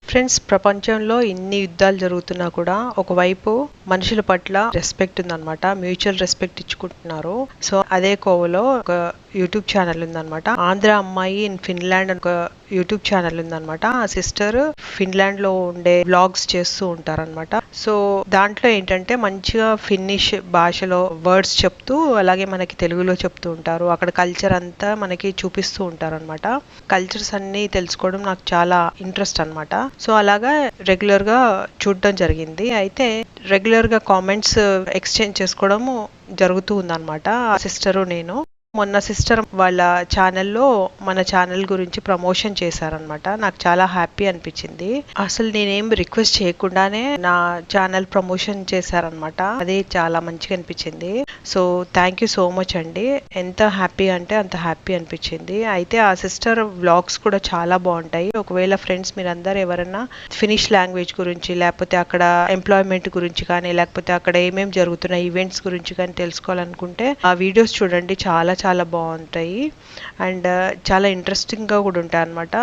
Friends, ప్రపంచంలో ఇన్ని యుద్ధాలు జరుగుతున్నా కూడా ఒకవైపు మనుషుల పట్ల రెస్పెక్ట్ ఉందన్నమాట. Mutual respect ఇచ్చుకుంటున్నారు. సో అదే కోవలో ఒక యూట్యూబ్ ఛానల్ ఉందన్నమాట. ఆంధ్ర అమ్మాయి ఇన్ ఫిన్లాండ్ ఒక యూట్యూబ్ ఛానల్ ఉందన్నమాట. ఆ సిస్టర్ ఫిన్లాండ్ లో ఉండే వ్లాగ్స్ చేస్తూ ఉంటారన్నమాట. సో దాంట్లో ఏంటంటే మంచిగా ఫిన్నిష్ భాషలో వర్డ్స్ చెప్తూ అలాగే మనకి తెలుగులో చెప్తూ ఉంటారు. అక్కడ కల్చర్ అంతా మనకి చూపిస్తూ ఉంటారు అనమాట. కల్చర్స్ అన్ని తెలుసుకోవడం నాకు చాలా ఇంట్రెస్ట్ అనమాట. సో అలాగా రెగ్యులర్ గా చూడడం జరిగింది. అయితే రెగ్యులర్ గా కామెంట్స్ ఎక్స్చేంజ్ చేసుకోవడం జరుగుతూ ఉందన్నమాట. ఆ సిస్టరు నేను మొన్న సిస్టర్ వాళ్ళ ఛానల్లో మన ఛానల్ గురించి ప్రమోషన్ చేశారనమాట. నాకు చాలా హ్యాపీ అనిపించింది. అసలు నేనేం రిక్వెస్ట్ చేయకుండానే నా ఛానల్ ప్రమోషన్ చేశారనమాట. అది చాలా మంచిగా అనిపించింది. So thank you so much అండి. ఎంత హ్యాపీ అంటే అంత హ్యాపీ అనిపించింది. అయితే ఆ సిస్టర్ వ్లాగ్స్ కూడా చాలా బాగుంటాయి. ఒకవేళ ఫ్రెండ్స్ మీరందరూ ఎవరైనా ఫినిష్ లాంగ్వేజ్ గురించి లేకపోతే అక్కడ ఎంప్లాయ్మెంట్ గురించి కానీ లేకపోతే అక్కడ ఏమేమి జరుగుతున్న ఈవెంట్స్ గురించి కానీ తెలుసుకోవాలనుకుంటే ఆ వీడియోస్ చూడండి. చాలా చాలా బాగుంటాయి అండ్ చాలా ఇంట్రెస్టింగ్గా కూడా ఉంటాయి అన్నమాట.